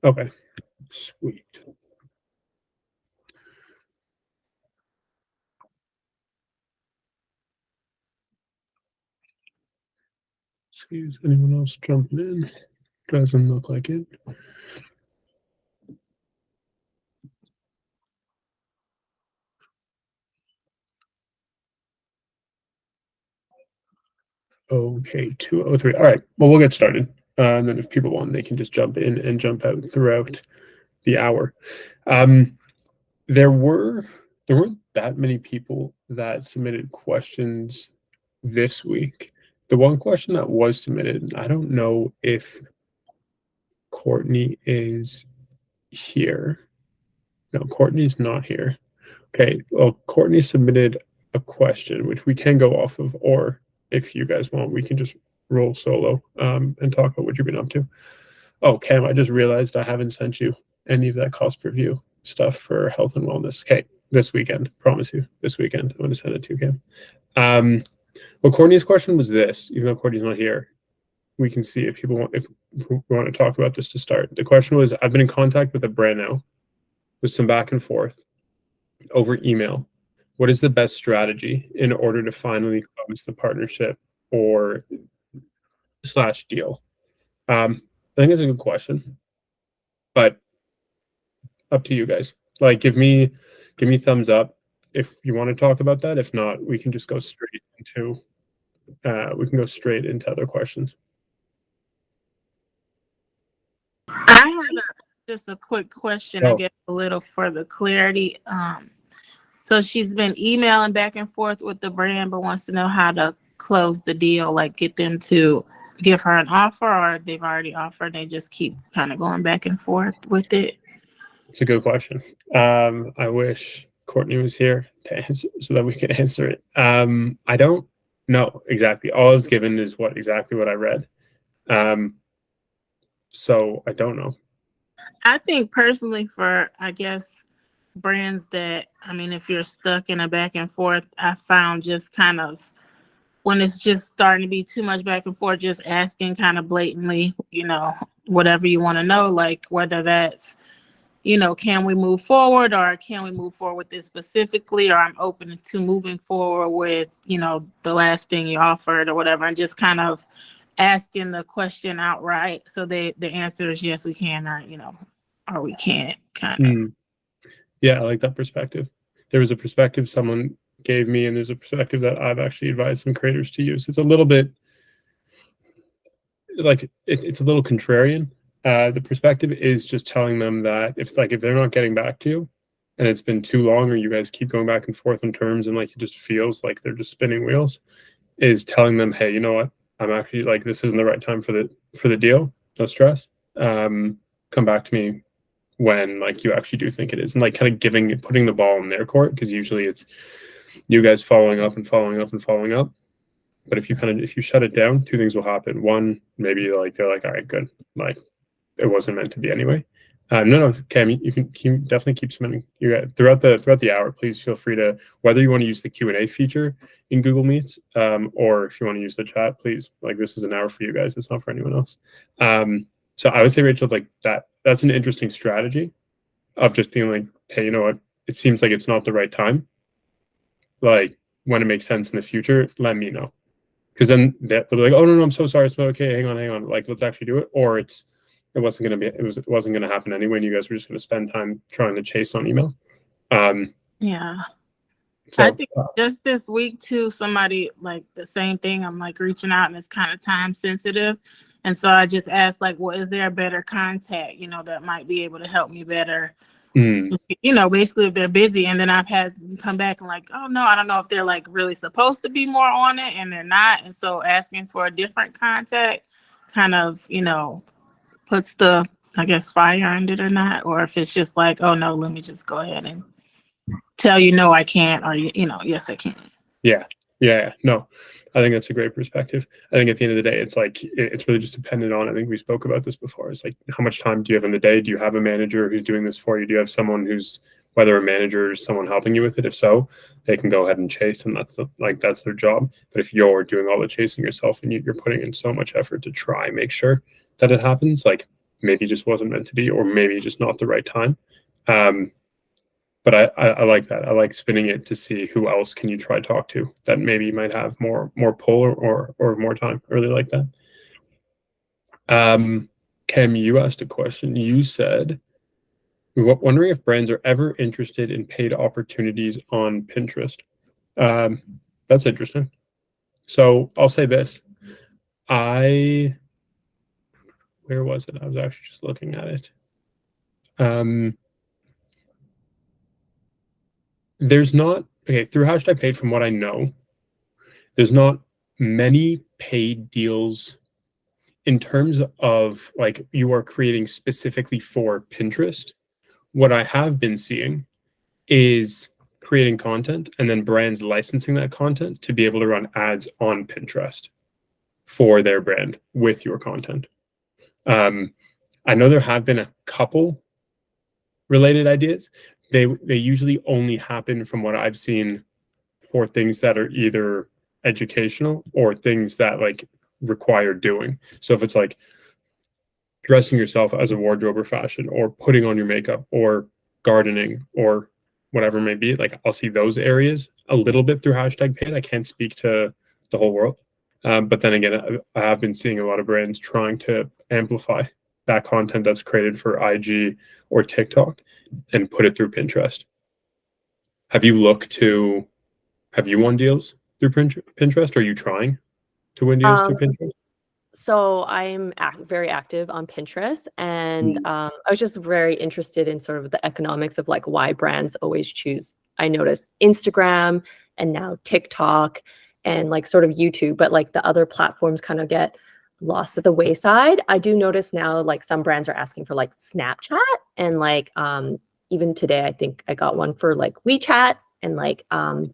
Okay, sweet. See, is anyone else jumping in? Doesn't look like it. Okay, 2:03. All right. Well, we'll get started. And then if people want, they can just jump in and jump out throughout the hour. Um, there were there weren't that many people that submitted questions this week. The one question that was submitted, I don't know if Courtney is here. No, Courtney's not here. Okay. Well, Courtney submitted a question, which we can go off of, or if you guys want, we can just roll solo and talk about what you've been up to. Oh, Cam, I just realized I haven't sent you any of that cost per view stuff for health and wellness. Okay, this weekend, promise you, this weekend, I'm going to send it to you, Cam. Well, Courtney's question was this, even though Courtney's not here, we can see if people want, if we want to talk about this to start. The question was, I've been in contact with a brand now with some back and forth over email. What is the best strategy in order to finally close the partnership or slash deal? I think it's a good question, but up to you guys. Like, give me thumbs up if you want to talk about that. If not, we can just go straight into other questions. I had just a quick question, I guess a little for the clarity. So she's been emailing back and forth with the brand, but wants to know how to close the deal, like get them to give her an offer, or they've already offered, they just keep kind of going back and forth with it. It's a good question. I wish Courtney was here to answer so that we could answer it. I don't know exactly. All I was given is exactly what I read. So I don't know. I think personally for, I guess, brands that, I mean, if you're stuck in a back and forth, I found just kind of when it's just starting to be too much back and forth, just asking kind of blatantly, whatever you want to know, like whether that's, can we move forward, or can we move forward with this specifically, or I'm open to moving forward with, the last thing you offered or whatever, and just kind of asking the question outright. So the answer is yes, we can, or we can't, kind of. Yeah, I like that perspective. There was a perspective someone gave me, and there's a perspective that I've actually advised some creators to use. It's a little bit like it's a little contrarian. The perspective is just telling them that if they're not getting back to you and it's been too long, or you guys keep going back and forth on terms and like it just feels like they're just spinning wheels, is telling them, hey, you know what? I'm actually like, this isn't the right time for the deal. No stress. Come back to me when like you actually do think it is, and like kind of putting the ball in their court, because usually it's you guys following up and following up and following up. But if you shut it down, two things will happen. One, maybe like they're like, all right, good, like it wasn't meant to be anyway. No, Cam, you can definitely keep submitting. Throughout the hour. Please feel free to, whether you want to use the Q&A feature in Google Meets, or if you want to use the chat, please. Like, this is an hour for you guys. It's not for anyone else. So I would say, Rachel, like that's an interesting strategy of just being like, hey, you know what? It seems like it's not the right time. Like, when it makes sense in the future, let me know. Because then they'll be like, oh no, I'm so sorry. It's okay. Hang on. Like, let's actually do it. Or it wasn't going to happen anyway, and you guys were just going to spend time trying to chase on email. Yeah. So, I think just this week too, somebody like the same thing. I'm like reaching out, and it's kind of time sensitive. And so I just asked, like, well, is there a better contact, that might be able to help me better? Basically if they're busy. And then I've had them come back and like, oh no, I don't know if they're like really supposed to be more on it and they're not. And so asking for a different contact kind of, puts the, I guess, fire under it or not. Or if it's just like, oh no, let me just go ahead and tell you, no, I can't, or, yes, I can. Yeah. No, I think that's a great perspective. I think at the end of the day, it's like, it's really just dependent on, I think we spoke about this before. It's like, how much time do you have in the day? Do you have a manager who's doing this for you? Do you have someone who's, whether a manager or someone helping you with it? If so, they can go ahead and chase, and that's their job. But if you're doing all the chasing yourself and you're putting in so much effort to try and make sure that it happens, like, maybe just wasn't meant to be, or maybe just not the right time. But I like that. I like spinning it to see who else can you try to talk to that maybe might have more pull or more time. I really like that. Cam, you asked a question. You said, wondering if brands are ever interested in paid opportunities on Pinterest. That's interesting. So I'll say this. Where was it? I was actually just looking at it. There's not, okay, through hashtag paid, from what I know, there's not many paid deals in terms of like you are creating specifically for Pinterest. What I have been seeing is creating content and then brands licensing that content to be able to run ads on Pinterest for their brand with your content. I know there have been a couple related ideas. They usually only happen, from what I've seen, for things that are either educational or things that like require doing. So if it's like dressing yourself as a wardrobe or fashion, or putting on your makeup, or gardening, or whatever it may be, like I'll see those areas a little bit through hashtag paid. I can't speak to the whole world. But then again, I have been seeing a lot of brands trying to amplify that content that's created for IG or TikTok and put it through Pinterest. Have you won deals through Pinterest? Or are you trying to win deals through Pinterest? So I'm very active on Pinterest, and I was just very interested in sort of the economics of like why brands always choose, I noticed, Instagram and now TikTok and like sort of YouTube, but like the other platforms kind of get lost at the wayside. I do notice now like some brands are asking for like Snapchat, and like even today I think I got one for like WeChat, and like so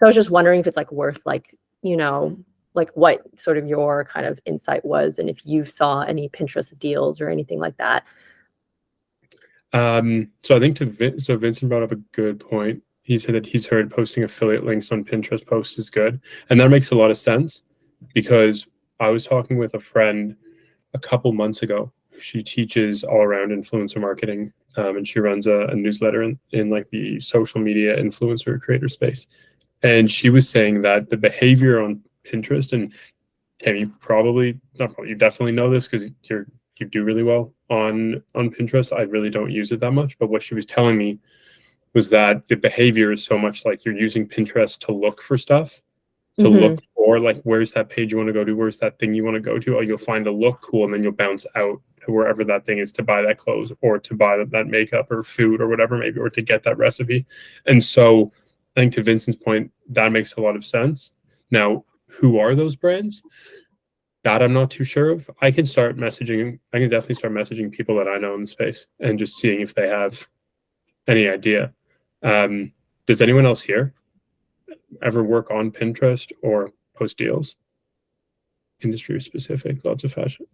I was just wondering if it's like worth like, you know, like what sort of your kind of insight was, and if you saw any Pinterest deals or anything like that. So I think Vincent brought up a good point. He said that he's heard posting affiliate links on Pinterest posts is good. And that makes a lot of sense, because I was talking with a friend a couple months ago. She teaches all around influencer marketing, and she runs a newsletter in like the social media influencer creator space. And she was saying that the behavior on Pinterest, and you you definitely know this because you do really well on Pinterest. I really don't use it that much, but what she was telling me was that the behavior is so much like you're using Pinterest to look for stuff, to look for like, where's that page you want to go to, where's that thing you want to go to. Oh, you'll find a look cool, and then you'll bounce out to wherever that thing is to buy that clothes, or to buy that makeup or food or whatever, maybe, or to get that recipe. And so I think to Vincent's point, that makes a lot of sense. Now, who are those brands? That I'm not too sure of. I can definitely start messaging people that I know in the space and just seeing if they have any idea. Does anyone else here ever work on Pinterest or post deals? Industry specific, lots of fashion.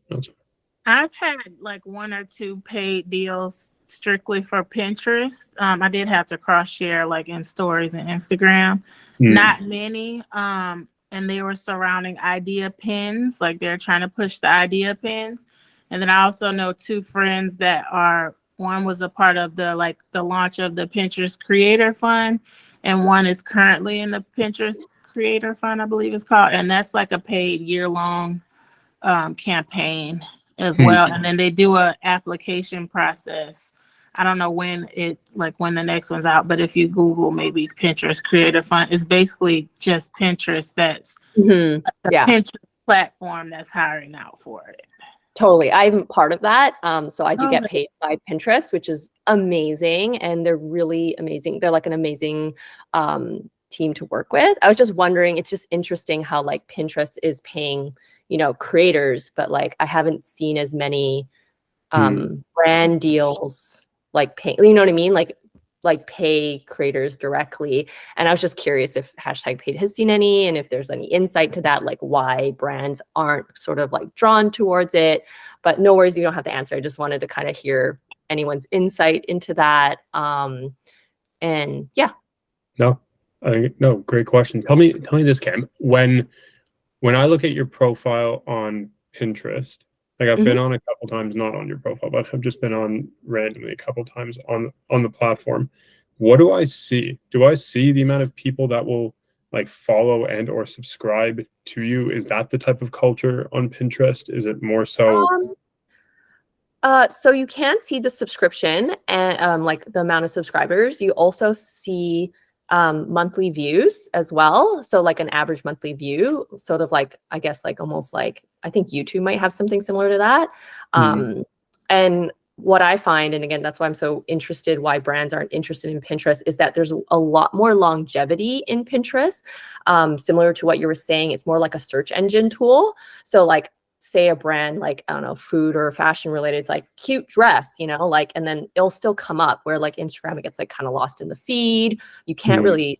I've had like one or two paid deals strictly for Pinterest. I did have to cross share like in stories and Instagram. Not many. And they were surrounding idea pins, like they're trying to push the idea pins. And then I also know two friends that one was a part of the launch of the Pinterest Creator Fund, and one is currently in the Pinterest Creator Fund, I believe it's called. And that's like a paid year-long campaign as well. And then they do a application process. I don't know when the next one's out, but if you Google maybe Pinterest Creator Fund, it's basically just Pinterest that's the Pinterest platform that's hiring out for it. Totally. I'm part of that. So I do get paid by Pinterest, which is amazing. And they're really amazing. They're like an amazing team to work with. I was just wondering, it's just interesting how like Pinterest is paying, you know, creators, but like I haven't seen as many brand deals like pay, you know what I mean? Like pay creators directly. And I was just curious if hashtag paid has seen any, and if there's any insight to that, like why brands aren't sort of like drawn towards it. But no worries, you don't have to answer. I just wanted to kind of hear anyone's insight into that. And yeah. No, great question. Tell me this, Cam. When I look at your profile on Pinterest, Like I've been on a couple times, not on your profile, but I've just been on randomly a couple times on the platform. What do I see? Do I see the amount of people that will like follow and or subscribe to you? Is that the type of culture on Pinterest? Is it more so? So you can see the subscription and like the amount of subscribers. You also see monthly views as well. So like an average monthly view, sort of like, I guess like almost like, I think YouTube might have something similar to that. And what I find, and again, that's why I'm so interested, why brands aren't interested in Pinterest, is that there's a lot more longevity in Pinterest. Similar to what you were saying, it's more like a search engine tool. So like, say a brand like, I don't know, food or fashion related, it's like cute dress, you know, like, and then it'll still come up, where like Instagram, it gets like kind of lost in the feed. You can't really,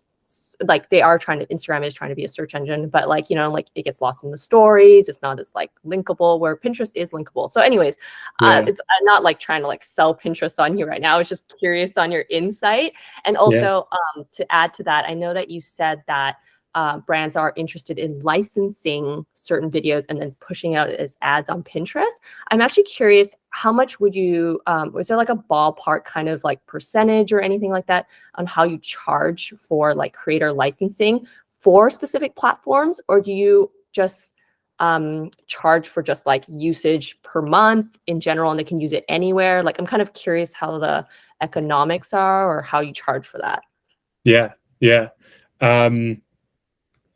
like Instagram is trying to be a search engine, but like, you know, like it gets lost in the stories. It's not as like linkable, where Pinterest is linkable. So anyways, I'm not like trying to like sell Pinterest on you right now. I was just curious on your insight. And also to add to that, I know that you said that brands are interested in licensing certain videos and then pushing out as ads on Pinterest. I'm actually curious, how much would you, was there like a ballpark kind of like percentage or anything like that on how you charge for like creator licensing for specific platforms? Or do you just charge for just like usage per month in general and they can use it anywhere? Like, I'm kind of curious how the economics are or how you charge for that. Yeah.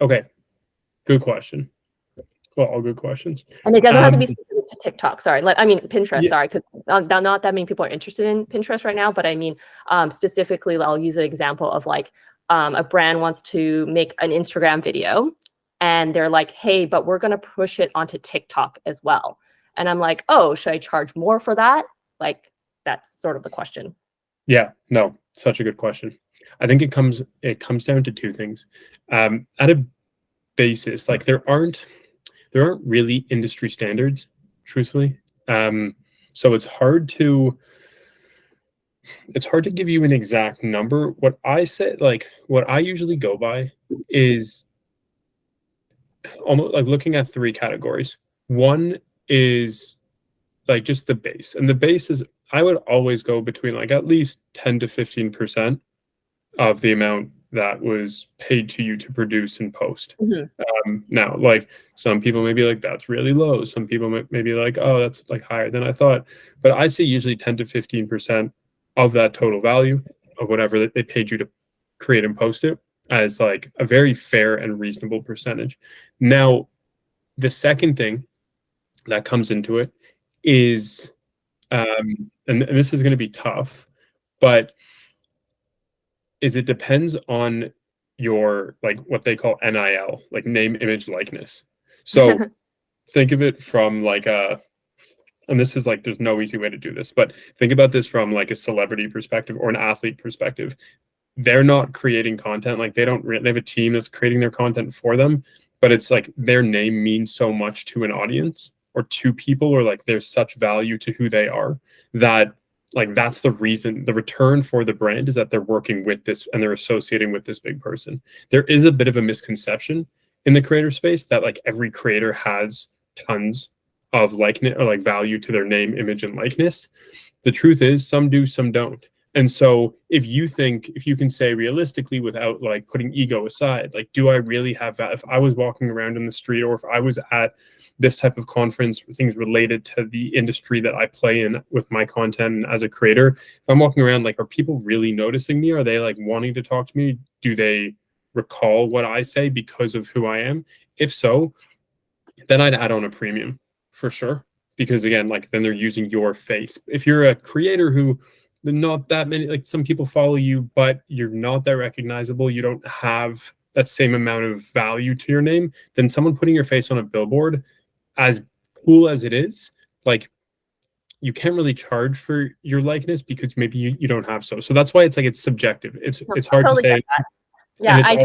Okay, good question. Well, all good questions. And it doesn't have to be specific to TikTok. Sorry, I mean Pinterest. Sorry, because not that many people are interested in Pinterest right now. But I mean, specifically, I'll use an example of like a brand wants to make an Instagram video, and they're like, "Hey, but we're gonna push it onto TikTok as well." And I'm like, "Oh, should I charge more for that?" Like, that's sort of the question. Yeah, no, such a good question. I think it comes down to two things. At a basis, like there aren't really industry standards, truthfully. So it's hard to give you an exact number. What I said, like what I usually go by is almost like looking at three categories. One is like just the base. And the base is, I would always go between like at least 10 to 15% of the amount that was paid to you to produce and post. Now, like some people may be like, that's really low. Some people may be like, oh, that's like higher than I thought. But I say usually 10 to 15% of that total value of whatever that they paid you to create and post it as like a very fair and reasonable percentage. Now, the second thing that comes into it is, and this is going to be tough, but it depends on your like what they call NIL, like name, image, likeness. So think of it from like and this is like, there's no easy way to do this, but think about this from like a celebrity perspective or an athlete perspective. They're not creating content, like they have a team that's creating their content for them, but it's like their name means so much to an audience or to people, or like there's such value to who they are that like that's the reason, the return for the brand is that they're working with this and they're associating with this big person. There is a bit of a misconception in the creator space that like every creator has tons of likeness or like value to their name, image, and likeness. The truth is some do, some don't. And so if you can say realistically without like putting ego aside, like, do I really have that? If I was walking around in the street, or if I was at this type of conference, things related to the industry that I play in with my content as a creator, if I'm walking around, like, are people really noticing me? Are they like wanting to talk to me? Do they recall what I say because of who I am? If so, then I'd add on a premium for sure. Because again, like then they're using your face. If you're a creator who not that many, like some people follow you, but you're not that recognizable, you don't have that same amount of value to your name, then someone putting your face on a billboard, as cool as it is, like you can't really charge for your likeness because maybe you don't have so that's why it's like it's subjective. It's hard to say. Yeah, I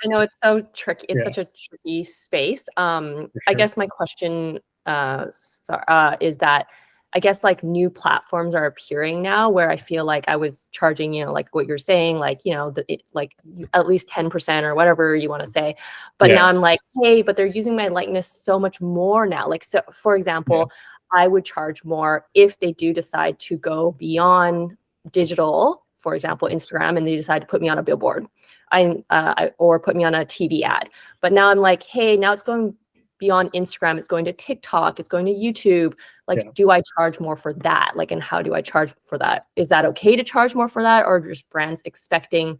know it's so tricky. It's such a tricky space. Sure. I guess my question is that I guess like new platforms are appearing now where I feel like I was charging, you know, like what you're saying, like, you know, like at least 10% or whatever you want to say. But now I'm like, hey, but they're using my likeness so much more now. Like, so for example, I would charge more if they do decide to go beyond digital, for example, Instagram, and they decide to put me on a billboard, or put me on a TV ad. But now I'm like, hey, now it's going beyond Instagram, it's going to TikTok, it's going to YouTube. Like, do I charge more for that? Like, and how do I charge for that? Is that okay to charge more for that? Or just brands expecting,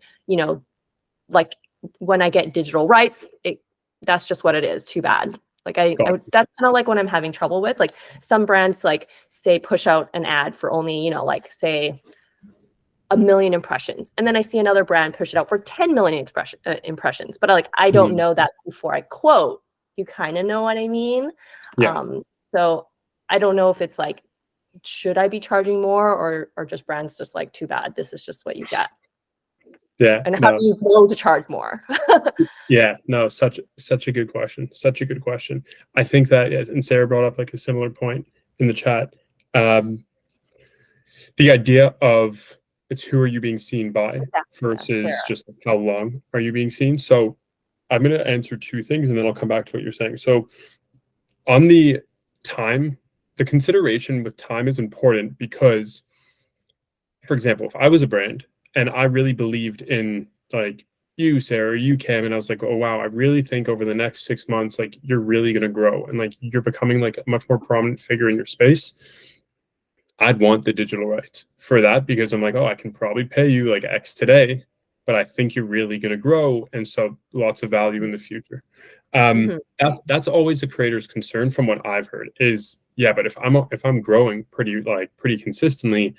like when I get digital rights, that's just what it is. Too bad. Like that's kind of like what I'm having trouble with. Like some brands like say push out an ad for only, like say 1 million impressions. And then I see another brand push it out for 10 million impressions. But I don't know that before I quote. You kind of know what I mean? Yeah. So I don't know if it's like, should I be charging more or just brands just like, too bad, this is just what you get. Yeah. And how do you know to charge more? Yeah, no, such a good question. Such a good question. I think that, and Sarah brought up like a similar point in the chat. The idea of it's who are you being seen by versus just how long are you being seen. So I'm going to answer two things and then I'll come back to what you're saying. So on the time, the consideration with time is important because, for example, if I was a brand and I really believed in like you, Sarah, you, Cam, and I was like, oh, wow, I really think over the next 6 months, like you're really going to grow and like you're becoming like a much more prominent figure in your space. I'd want the digital rights for that because I'm like, oh, I can probably pay you like X today, but I think you're really going to grow. And so lots of value in the future. That's always the creator's concern from what I've heard is, yeah, but if I'm growing pretty consistently,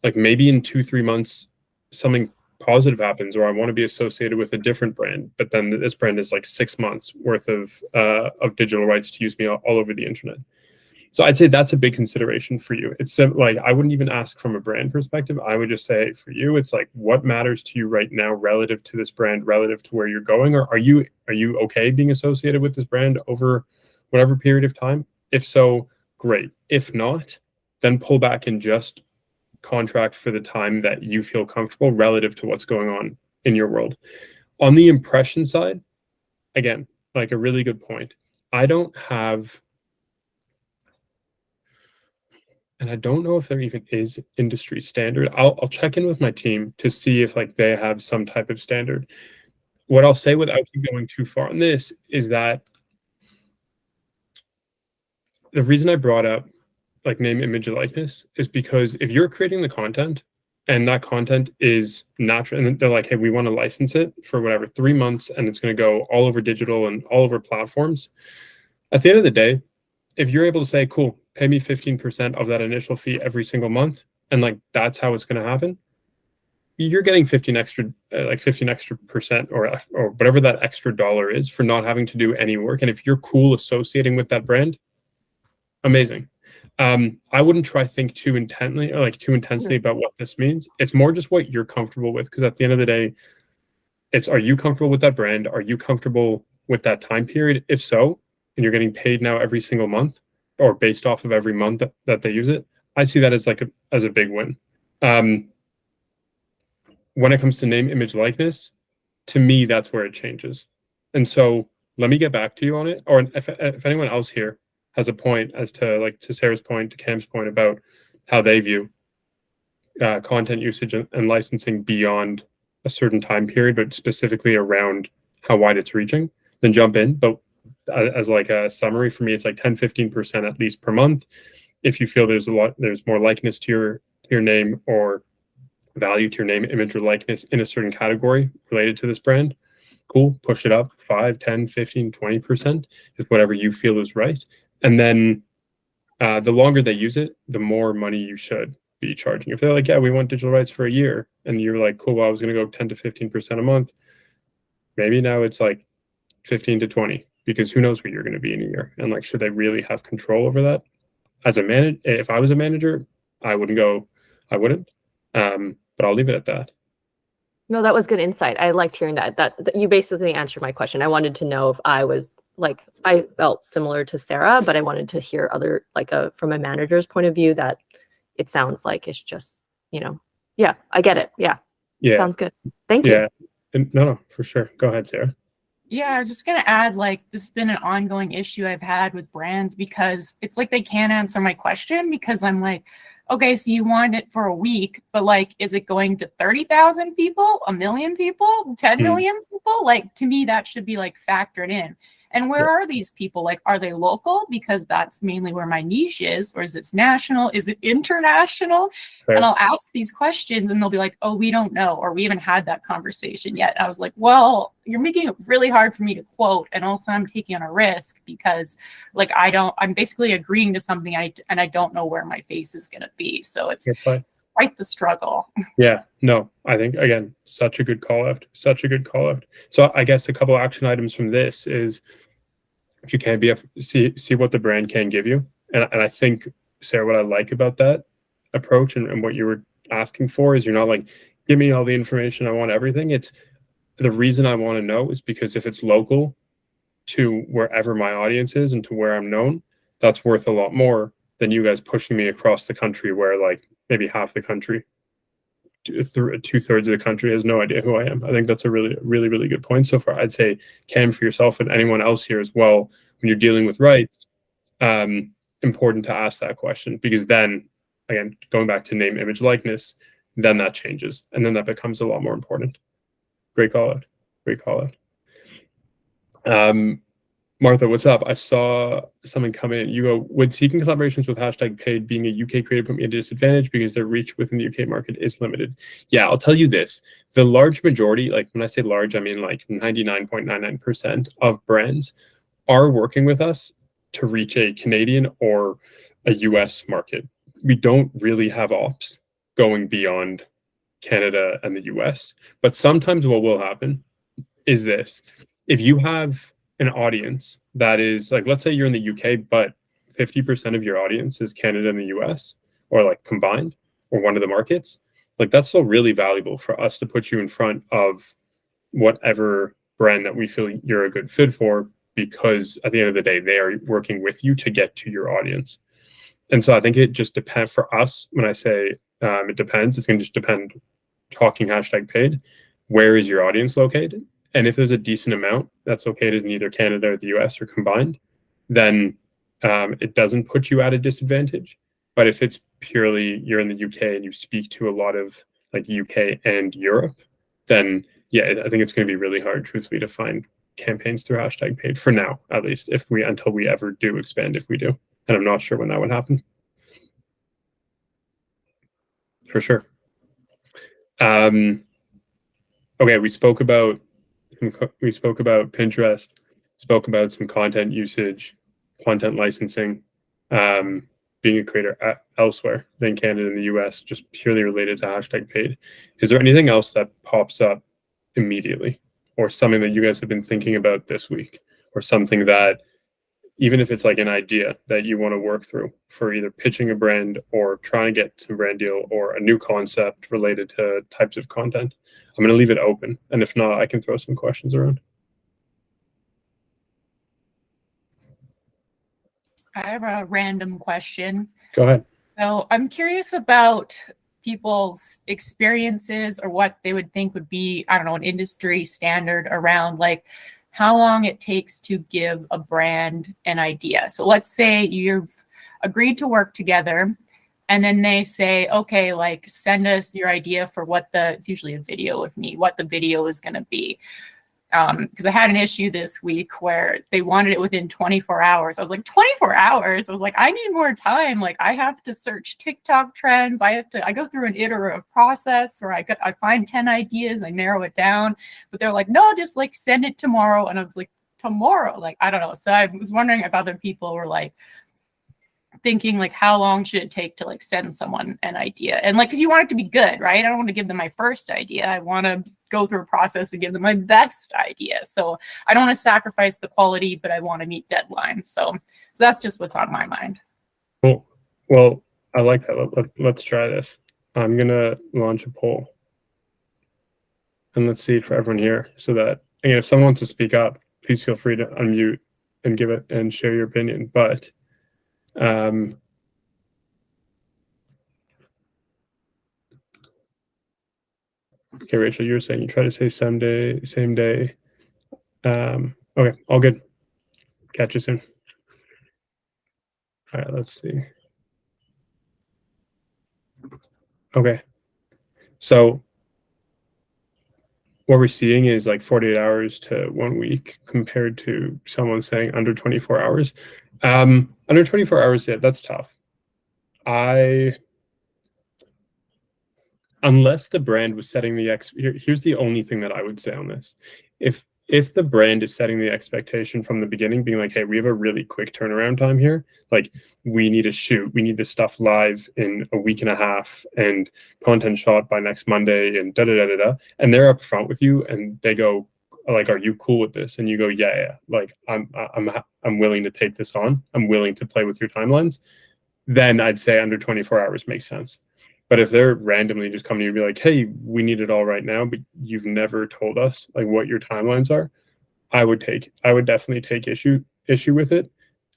like maybe in 2-3 months, something positive happens, or I want to be associated with a different brand, but then this brand is like 6 months worth of digital rights to use me all over the internet. So I'd say that's a big consideration for you. It's like, I wouldn't even ask from a brand perspective. I would just say for you, it's like, what matters to you right now relative to this brand, relative to where you're going? Or are you okay being associated with this brand over whatever period of time? If so, great. If not, then pull back and just contract for the time that you feel comfortable relative to what's going on in your world. On the impression side, again, like a really good point. I don't have, and I don't know if there even is industry standard. I'll check in with my team to see if like they have some type of standard. What I'll say without going too far on this is that the reason I brought up like name, image, and likeness is because if you're creating the content and that content is natural and they're like, hey, we want to license it for whatever 3 months and it's going to go all over digital and all over platforms. At the end of the day, if you're able to say, cool, pay me 15% of that initial fee every single month, and like that's how it's going to happen, you're getting 15 extra percent or whatever that extra dollar is for not having to do any work. And if you're cool associating with that brand, amazing. I wouldn't think too intensely about what this means. It's more just what you're comfortable with, because at the end of the day, it's, are you comfortable with that brand? Are you comfortable with that time period? If so, and you're getting paid now every single month or based off of every month that they use it, I see that as as a big win. When it comes to name, image, likeness, to me, that's where it changes. And so let me get back to you on it. Or if anyone else here has a point as to to Sarah's point, to Cam's point about how they view content usage and licensing beyond a certain time period, but specifically around how wide it's reaching, then jump in. But as like a summary for me, it's like 10-15% at least per month. If you feel there's more likeness to your name or value to your name, image, or likeness in a certain category related to this brand, cool, push it up 5, 10, 15, 20% is whatever you feel is right. And then the longer they use it, the more money you should be charging. If they're like, yeah, we want digital rights for a year, and you're like, cool, well, I was going to go 10 to 15% a month, maybe now it's like 15 to 20, because who knows what you're going to be in a year. And like, should they really have control over that? As a manager, if I was a manager, I wouldn't. But I'll leave it at that. No, that was good insight. I liked hearing that you basically answered my question. I wanted to know if I was like, I felt similar to Sarah, but I wanted to hear other, from a manager's point of view, that it sounds like it's just, yeah, I get it. Yeah. Yeah. Sounds good. Thank you. Yeah. No, for sure. Go ahead, Sarah. Yeah, I was just gonna add, like, this has been an ongoing issue I've had with brands because it's like they can't answer my question because I'm like, okay, so you want it for a week, but like, is it going to 30,000 people, a million people, 10 million people? Like, to me, that should be like factored in. And where are these people? Like, are they local? Because that's mainly where my niche is, or is it national? Is it international? Fair. And I'll ask these questions and they'll be like, oh, we don't know, or we haven't had that conversation yet. And I was like, well, you're making it really hard for me to quote. And also I'm taking on a risk because like, I'm basically agreeing to something and I don't know where my face is going to be. So it's quite the struggle. Yeah, no, I think, again, such a good call out. So I guess a couple action items from this is, if you can see what the brand can give you. And I think, Sarah, what I like about that approach and what you were asking for is you're not like, give me all the information, I want everything. It's the reason I want to know is because if it's local to wherever my audience is and to where I'm known, that's worth a lot more than you guys pushing me across the country where like maybe half the country, 2/3 of the country has no idea who I am. I think that's a really, really, really good point so far. I'd say, Cam, for yourself and anyone else here as well, when you're dealing with rights, important to ask that question, because then, again, going back to name, image, likeness, then that changes, and then that becomes a lot more important. Great call out. Martha, what's up? I saw something come in. You go, would seeking collaborations with #paid being a UK creator put me at a disadvantage because their reach within the UK market is limited? Yeah, I'll tell you this. The large majority, like when I say large, I mean like 99.99% of brands are working with us to reach a Canadian or a US market. We don't really have ops going beyond Canada and the US. But sometimes what will happen is this. If you have an audience that is like, let's say you're in the UK, but 50% of your audience is Canada and the US, or like combined, or one of the markets, like that's still really valuable for us to put you in front of whatever brand that we feel you're a good fit for, because at the end of the day, they are working with you to get to your audience. And so I think it just depends for us. When I say it depends, it's going to just depend, talking #paid, where is your audience located? And if there's a decent amount that's located in either Canada or the US or combined, then it doesn't put you at a disadvantage. But if it's purely you're in the UK and you speak to a lot of like UK and Europe, then yeah, I think it's going to be really hard, truthfully, to find campaigns through #paid for now, at least, until we ever do expand, if we do. And I'm not sure when that would happen. For sure. Okay, we spoke about Pinterest, spoke about some content usage, content licensing, being a creator elsewhere than Canada and the US, just purely related to #paid. Is there anything else that pops up immediately, or something that you guys have been thinking about this week, or something that, even if it's like an idea that you want to work through for either pitching a brand or trying to get some brand deal or a new concept related to types of content? I'm going to leave it open. And if not, I can throw some questions around. I have a random question. Go ahead. So I'm curious about people's experiences or what they would think would be, I don't know, an industry standard around like how long it takes to give a brand an idea. So let's say you've agreed to work together and then they say, okay, like send us your idea for it's usually a video with me, what the video is going to be. Because I had an issue this week where they wanted it within 24 hours. I was like, 24 hours? I was like, I need more time. Like I have to search TikTok trends. I go through an iterative process where I find 10 ideas, I narrow it down, but they're like, no, just like send it tomorrow. And I was like, tomorrow? Like, I don't know. So I was wondering if other people were like, thinking like how long should it take to like send someone an idea, and like because you want it to be good, right? I don't want to give them my first idea. I want to go through a process and give them my best idea. So I don't want to sacrifice the quality, but I want to meet deadlines. So that's just what's on my mind. Cool. Well, I like that. Let's try this. I'm gonna launch a poll, and let's see for everyone here. So that, again, if someone wants to speak up, please feel free to unmute and give it and share your opinion. But okay, Rachel, you were saying you try to say same day. Okay, all good. Catch you soon. All right, let's see. Okay, so what we're seeing is like 48 hours to 1 week compared to someone saying under 24 hours. Under 24 hours, yeah, that's tough. Unless the brand was setting the here's the only thing that I would say on this. If the brand is setting the expectation from the beginning, being like, hey, we have a really quick turnaround time here, like we need to shoot, we need this stuff live in a week and a half and content shot by next Monday and and they're upfront with you and they go like, are you cool with this? And you go, yeah, like I'm willing to take this on, I'm willing to play with your timelines. Then I'd say under 24 hours makes sense. But if they're randomly just coming to you and be like, hey, we need it all right now, but you've never told us like what your timelines are, I would definitely take issue with it.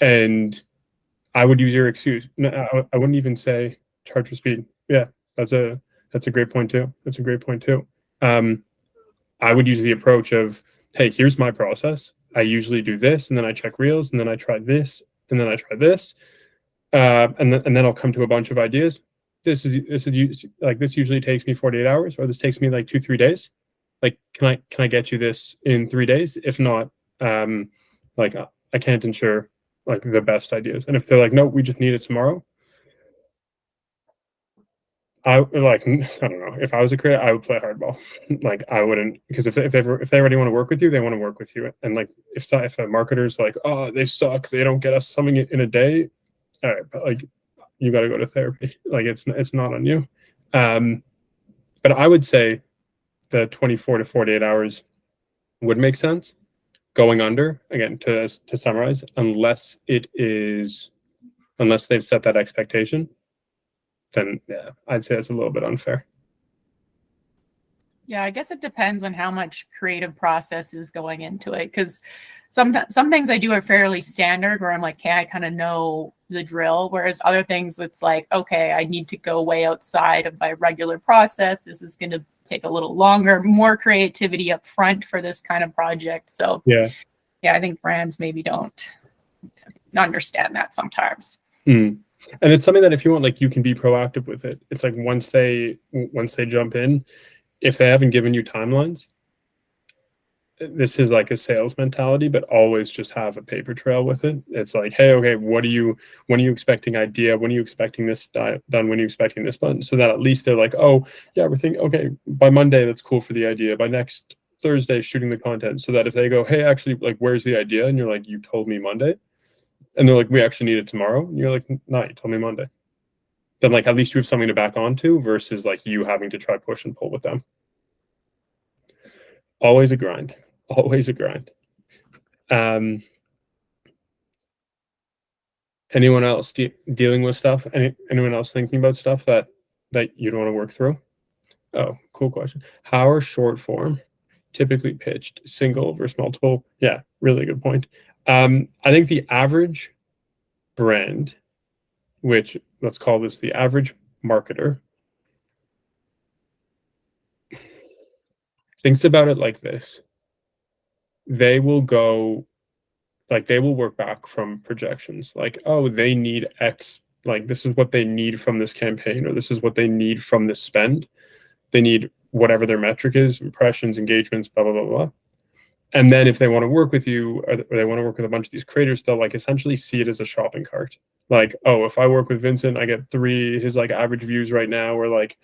And I would use your excuse. No, I wouldn't even say charge for speed. Yeah, that's a great point too. That's a great point too. I would use the approach of, hey, here's my process. I usually do this, and then I check reels, and then I try this, and then I try this, and then I'll come to a bunch of ideas. This usually takes me 48 hours, or this takes me like 2-3 days. Like, can I get you this in 3 days? If not, like I can't ensure like the best ideas. And if they're like, no, we just need it tomorrow, I don't know. If I was a creator, I would play hardball. Like I wouldn't, because if they already want to work with you, they want to work with you. And like if a marketer's like, oh, they suck, they don't get us something in a day, all right, but like you got to go to therapy. Like it's not on you. But I would say the 24 to 48 hours would make sense. Going under, again, to summarize, unless they've set that expectation, then yeah, I'd say it's a little bit unfair. Yeah, I guess it depends on how much creative process is going into it. Because some things I do are fairly standard where I'm like, hey, I kind of know the drill. Whereas other things, it's like, okay, I need to go way outside of my regular process. This is going to take a little longer, more creativity up front for this kind of project. So yeah, I think brands maybe don't understand that sometimes. And it's something that if you want, like you can be proactive with it. It's like once they jump in, if they haven't given you timelines, this is like a sales mentality, but always just have a paper trail with it. It's like, hey, okay, when are you expecting idea? When are you expecting this done? When are you expecting this done? So that at least they're like, oh yeah, we're thinking, okay, by Monday, that's cool for the idea. By next Thursday, shooting the content. So that if they go, hey, actually, like, where's the idea? And you're like, you told me Monday. And they're like, we actually need it tomorrow. And you're like, no, you told me Monday. Then like, at least you have something to back onto versus like you having to try push and pull with them. Always a grind. Always a grind. Anyone else dealing with stuff? Anyone else thinking about stuff that you don't want to work through? Oh, cool question. How are short form typically pitched? Single versus multiple? Yeah, really good point. I think the average brand, which let's call this the average marketer, thinks about it like this. They will work back from projections. Like, oh, they need X, like this is what they need from this campaign, or this is what they need from this spend. They need whatever their metric is, impressions, engagements, blah, blah, blah, blah. And then if they want to work with you, or they want to work with a bunch of these creators, they'll like essentially see it as a shopping cart. Like, oh, if I work with Vincent, I get 3, his like average views right now are like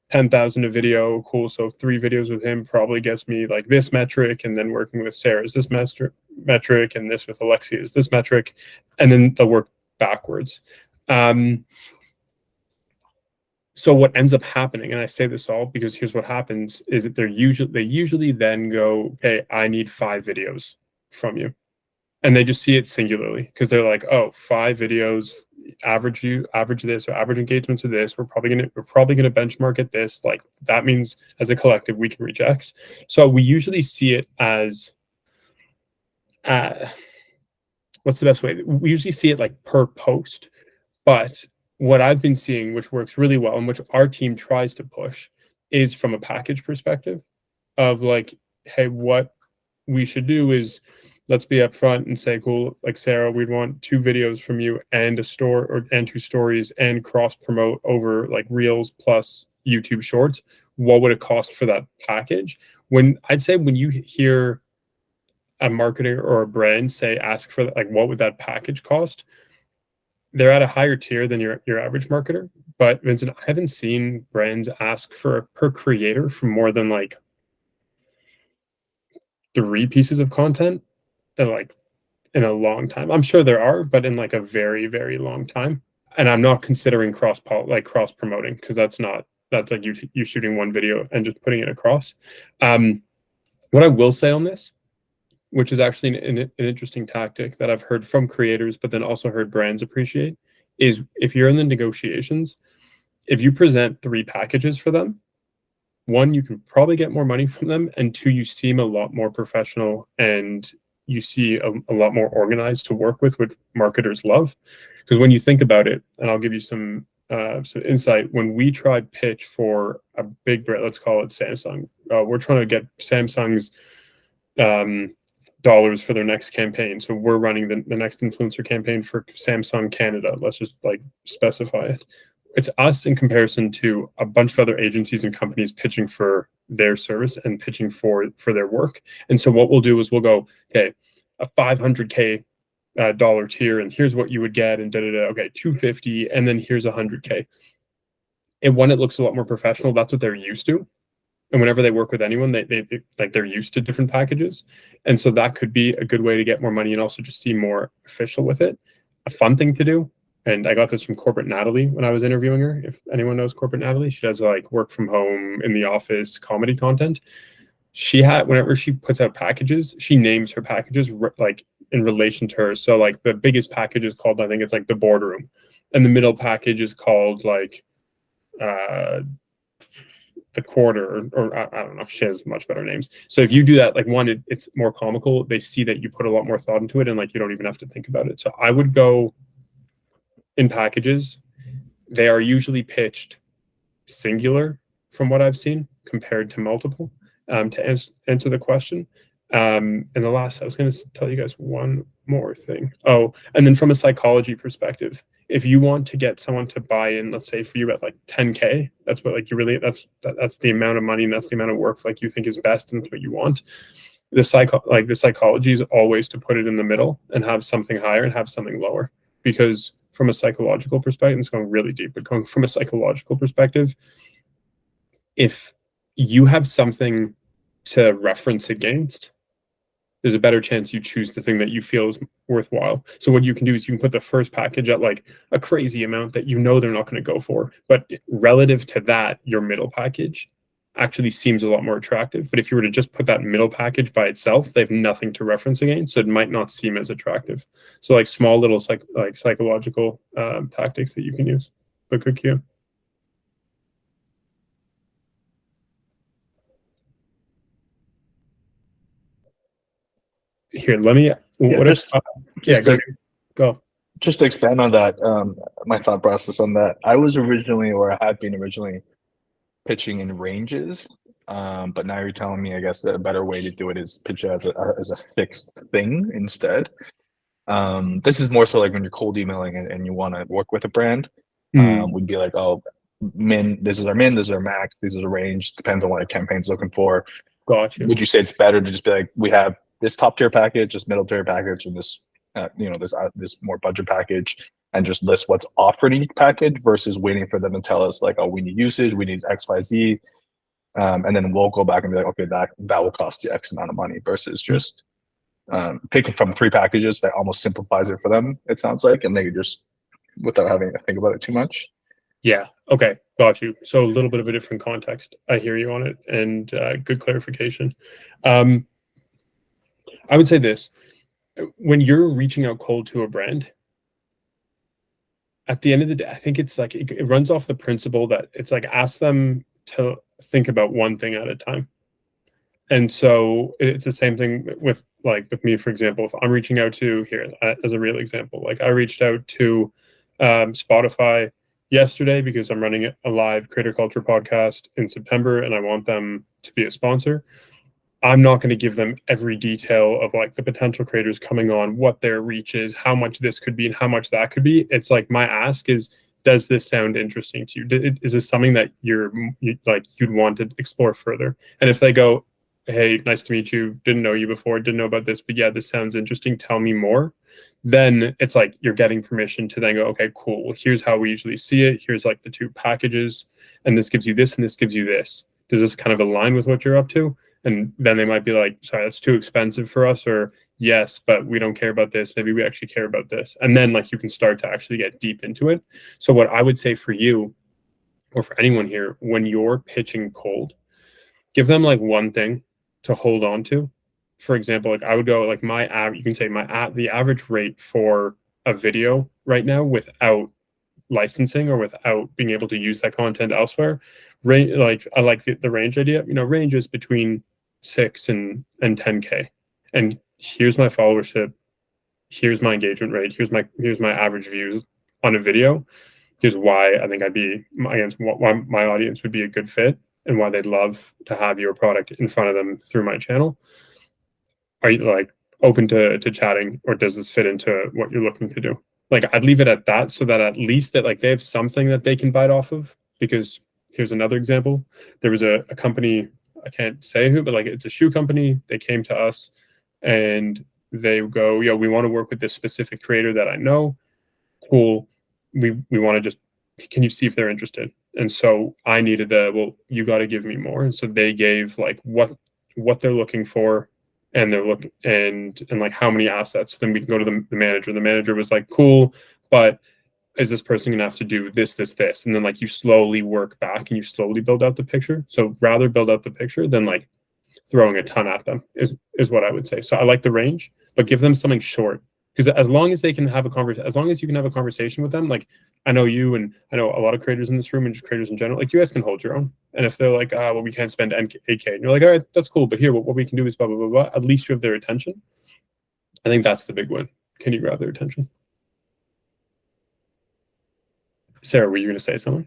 10,000 a video. Cool. So 3 videos with him probably gets me like this metric. And then working with Sarah is this metric, and this with Alexia is this metric. And then they'll work backwards. So what ends up happening, and I say this all because here's what happens, is that they usually then go, okay, I need 5 videos from you. And they just see it singularly because they're like, oh, 5 videos, average this, or average engagements of this. We're probably gonna benchmark at this. Like that means as a collective we can reach X. So we usually see it as what's the best way? We usually see it like per post, but what I've been seeing, which works really well and which our team tries to push, is from a package perspective of like, hey, what we should do is let's be upfront and say, cool, like Sarah, we'd want 2 videos from you and and 2 stories and cross promote over like Reels plus YouTube Shorts. What would it cost for that package? When you hear a marketer or a brand say ask for like what would that package cost, they're at a higher tier than your average marketer. But Vincent, I haven't seen brands ask for per creator for more than like 3 pieces of content in a long time. I'm sure there are, but in like a very, very long time. And I'm not considering cross promoting, because that's like you shooting one video and just putting it across. What I will say on this, which is actually an interesting tactic that I've heard from creators, but then also heard brands appreciate, is if you're in the negotiations, if you present 3 packages for them, 1, you can probably get more money from them, and 2, you seem a lot more professional and you see a lot more organized to work with, which marketers love. Because when you think about it, and I'll give you some insight, when we tried pitch for a big brand, let's call it Samsung, we're trying to get Samsung's dollars for their next campaign. So we're running the next influencer campaign for Samsung Canada. Let's just like specify it. It's us in comparison to a bunch of other agencies and companies pitching for their service and pitching for their work. And so what we'll do is we'll go, okay, a $500K dollar tier, and here's what you would get, and okay, 250, and then here's 100K. And when it looks a lot more professional, that's what they're used to. And whenever they work with anyone, they're used to different packages. And so that could be a good way to get more money and also just seem more official with it. A fun thing to do. And I got this from Corporate Natalie when I was interviewing her. If anyone knows Corporate Natalie, she does like work from home, in the office, comedy content. Whenever she puts out packages, she names her packages like in relation to her. So like the biggest package is called, I think it's like the boardroom. And the middle package is called like the quarter, or I don't know. She has much better names. So if you do that, like one, it's more comical. They see that you put a lot more thought into it, and like you don't even have to think about it. So I would go in packages. They are usually pitched singular from what I've seen compared to multiple, to answer the question. And the last, I was going to tell you guys one more thing. Oh, and then from a psychology perspective, if you want to get someone to buy in, let's say for you at like 10K, that's what like that's the amount of money and that's the amount of work like you think is best and what you want. The psychology is always to put it in the middle and have something higher and have something lower, because from a psychological perspective, it's going really deep, but going from a psychological perspective, if you have something to reference against, there's a better chance you choose the thing that you feel is worthwhile. So what you can do is you can put the first package at like a crazy amount that you know they're not going to go for, but relative to that, your middle package actually seems a lot more attractive. But if you were to just put that middle package by itself, they have nothing to reference against, so it might not seem as attractive. So like small little psychological tactics that you can use, but good cue. Here, let me. Go. Just to expand on that, my thought process on that. I was originally, or I had been originally, pitching in ranges, but now you're telling me, I guess, that a better way to do it is pitch it as a fixed thing instead. This is more so like when you're cold emailing and you want to work with a brand. Would be like, oh, this is our min, this is our max, this is a range, depends on what a campaign's looking for. Gotcha. Would you say it's better to just be like, we have this top tier package, this middle tier package, and this this more budget package, and just list what's offered in each package versus waiting for them to tell us like, oh, we need usage, we need XYZ, and then we'll go back and be like, okay, that will cost you X amount of money, versus just picking from 3 packages that almost simplifies it for them, it sounds like, and they just, without having to think about it too much. Yeah. Okay. Got you. So a little bit of a different context. I hear you on it, and good clarification. I would say this: when you're reaching out cold to a brand, at the end of the day, I think it's like it runs off the principle that it's like ask them to think about one thing at a time. And so it's the same thing with me, for example. If I'm reaching out to, here as a real example, like I reached out to Spotify yesterday because I'm running a live creator culture podcast in September and I want them to be a sponsor. I'm not going to give them every detail of like the potential creators coming on, what their reach is, how much this could be and how much that could be. It's like my ask is, does this sound interesting to you? Is this something that you'd want to explore further? And if they go, hey, nice to meet you, didn't know you before, didn't know about this, but yeah, this sounds interesting, tell me more. Then it's like you're getting permission to then go, okay, cool. Well, here's how we usually see it. Here's like the 2 packages, and this gives you this, and this gives you this. Does this kind of align with what you're up to? And then they might be like, sorry, that's too expensive for us, or yes, but we don't care about this. Maybe we actually care about this. And then like you can start to actually get deep into it. So what I would say for you, or for anyone here, when you're pitching cold, give them like one thing to hold on to. For example, like I would go like you can say the average rate for a video right now without licensing or without being able to use that content elsewhere. Like I like the range idea. Ranges between 6 and 10K. And here's my followership. Here's my engagement rate. Here's my average views on a video. Here's why I think why my audience would be a good fit and why they'd love to have your product in front of them through my channel. Are you like open to chatting, or does this fit into what you're looking to do? Like I'd leave it at that, so that at least that like they have something that they can bite off of. Because here's another example. There was a company, I can't say who, but like it's a shoe company. They came to us and they go, we want to work with this specific creator that I know. Cool. We want to can you see if they're interested? And so I needed you got to give me more. And so they gave like what they're looking for, and they're looking and like how many assets. Then we can go to the manager. The manager was like, cool, but is this person gonna have to do this? And then like you slowly work back and you slowly build out the picture. So rather build out the picture than like throwing a ton at them is what I would say. So I like the range, but give them something short. Because as long as they can have a conversation, as long as you can have a conversation with them, like I know you and I know a lot of creators in this room and just creators in general, like you guys can hold your own. And if they're like, well, we can't spend 8K, and you're like, all right, that's cool, but here, what we can do is blah, blah, blah, blah. At least you have their attention. I think that's the big win. Can you grab their attention? Sarah, were you going to say something?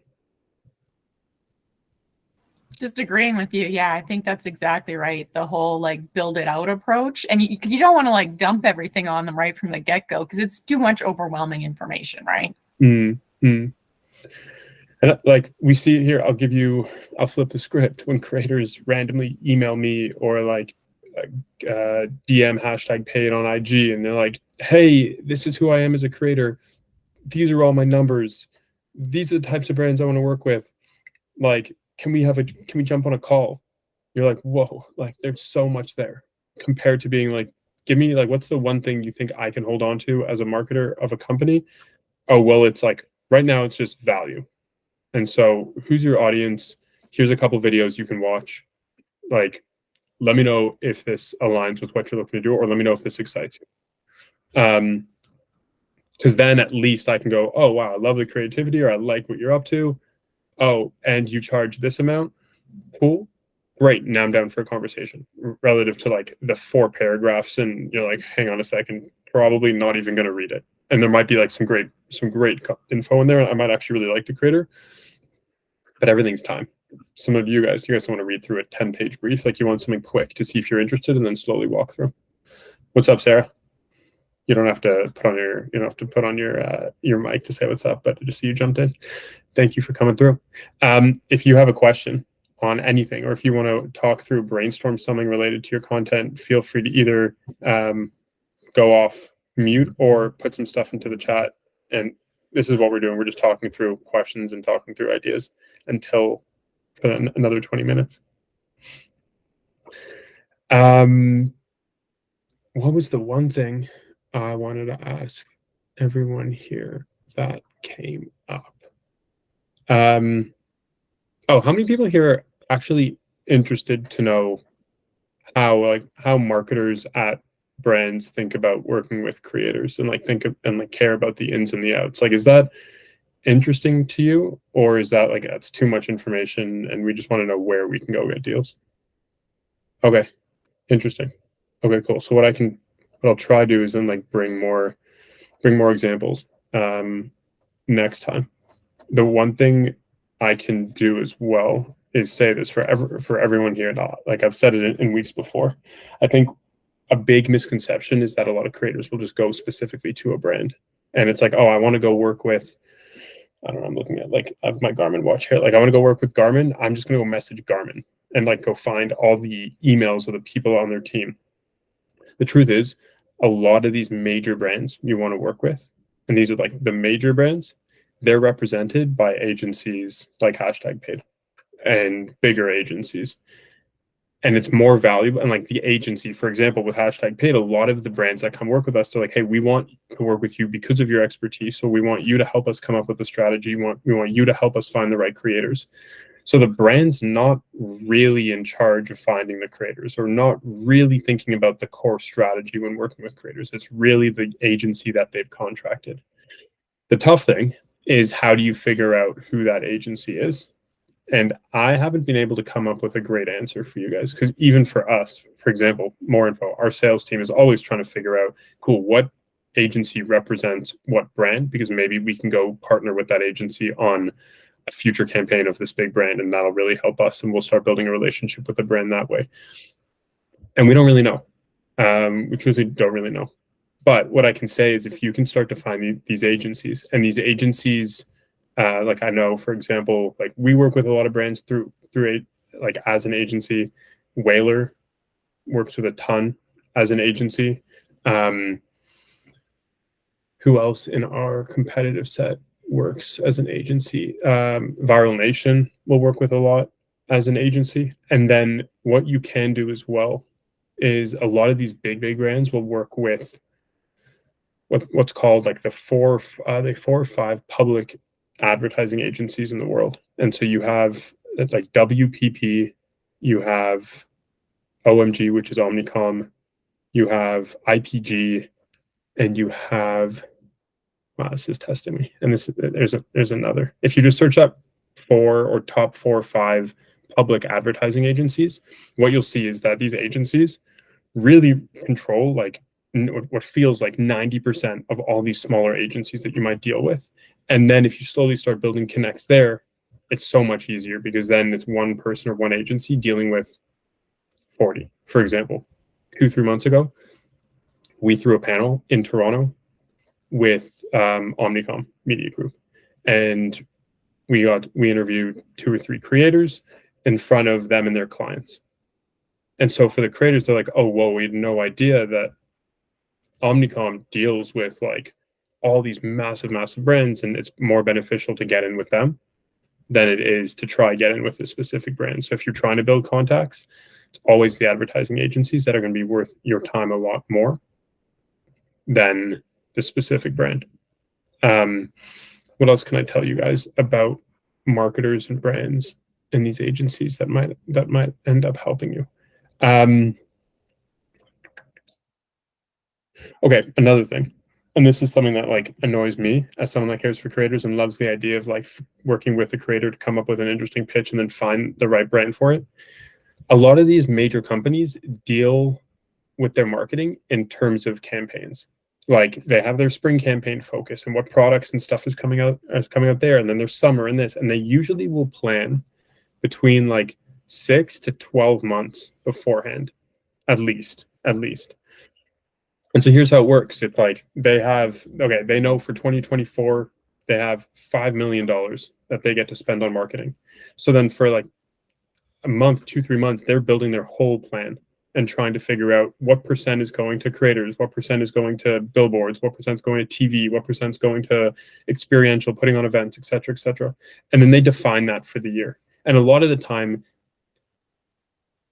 Just agreeing with you. Yeah, I think that's exactly right. The whole like build it out approach. And because you don't want to like dump everything on them right from the get-go, because it's too much overwhelming information, right? Mm-hmm. And like we see it here, I'll flip the script when creators randomly email me or like DM #paid on IG, and they're like, hey, this is who I am as a creator. These are all my numbers. These are the types of brands I want to work with. Like, can we jump on a call? You're like, whoa, like there's so much there compared to being like, give me like, what's the one thing you think I can hold on to as a marketer of a company? Oh, well, it's like right now it's just value. And so who's your audience? Here's a couple videos you can watch. Like, let me know if this aligns with what you're looking to do, or let me know if this excites you. Because then at least I can go, oh, wow, I love the creativity, or I like what you're up to. Oh, and you charge this amount? Cool. Great. Now I'm down for a conversation relative to like the 4 paragraphs. And you're like, hang on a second, probably not even going to read it. And there might be like some great info in there. I might actually really like the creator, but everything's time. Some of you guys don't want to read through a 10-page brief. Like you want something quick to see if you're interested and then slowly walk through. What's up, Sarah? You don't have to put on your mic to say what's up, but just see you jumped in. Thank you for coming through. If you have a question on anything, or if you want to talk through, brainstorm something related to your content, feel free to either go off mute or put some stuff into the chat. And this is what we're doing. We're just talking through questions and talking through ideas for another 20 minutes. What was the one thing I wanted to ask everyone here that came up? How many people here are actually interested to know how marketers at brands think about working with creators and care about the ins and the outs? Like, is that interesting to you, or is that like that's too much information and we just want to know where we can go get deals? Okay, interesting. Okay, cool. So what I'll try to do is then like bring more examples next time. The one thing I can do as well say this for everyone here. Like I've said it in weeks before. I think a big misconception is that a lot of creators will just go specifically to a brand, and it's like, oh, I want to go work with, I don't know, I'm looking at like I have my Garmin watch here. Like I want to go work with Garmin. I'm just going to go message Garmin and like go find all the emails of the people on their team. The truth is, a lot of these major brands you want to work with, and these are like the major brands, they're represented by agencies like #paid and bigger agencies. And it's more valuable. And like the agency, for example, with #paid, a lot of the brands that come work with us, they're like, hey, we want to work with you because of your expertise. So we want you to help us come up with a strategy. We want you to help us find the right creators. So the brand's not really in charge of finding the creators, or not really thinking about the core strategy when working with creators. It's really the agency that they've contracted. The tough thing is, how do you figure out who that agency is? And I haven't been able to come up with a great answer for you guys, because even for us, for example, More Info, our sales team is always trying to figure out, cool, what agency represents what brand, because maybe we can go partner with that agency on a future campaign of this big brand, and that'll really help us, and we'll start building a relationship with the brand that way. And we don't really know. We truly don't really know. But what I can say is, if you can start to find these agencies, and these agencies, like I know, for example, like we work with a lot of brands through like as an agency. Whaler works with a ton as an agency. Who else in our competitive set works as an agency? Viral Nation will work with a lot as an agency. And then what you can do as well is, a lot of these big brands will work with what's called like the four or five public advertising agencies in the world. And so you have like WPP, you have OMG, which is Omnicom, you have IPG, and you have, wow, this is testing me. And there's another. If you just search up top 4 or 5 public advertising agencies, what you'll see is that these agencies really control like what feels like 90% of all these smaller agencies that you might deal with. And then if you slowly start building connects there, it's so much easier, because then it's one person or one agency dealing with 40. For example, 2-3 months ago, we threw a panel in Toronto with Omnicom Media Group, and we interviewed 2 or 3 creators in front of them and their clients. And so for the creators, they're like, oh, whoa, we had no idea that Omnicom deals with like all these massive brands, and it's more beneficial to get in with them than it is to try get in with a specific brand. So if you're trying to build contacts, it's always the advertising agencies that are going to be worth your time a lot more than the specific brand. What else can I tell you guys about marketers and brands in these agencies that might end up helping you? Okay, another thing, and this is something that like annoys me as someone that cares for creators and loves the idea of like working with a creator to come up with an interesting pitch and then find the right brand for it. A lot of these major companies deal with their marketing in terms of campaigns. Like they have their spring campaign focus and what products and stuff is coming out there, and then there's summer and this, and they usually will plan between like 6 to 12 months beforehand, at least. And so here's how it works. It's like they know for 2024 they have $5 million that they get to spend on marketing. So then for like a month, 2-3 months, they're building their whole plan and trying to figure out what percent is going to creators, what percent is going to billboards, what percent is going to TV, what percent is going to experiential, putting on events, et cetera, et cetera. And then they define that for the year. And a lot of the time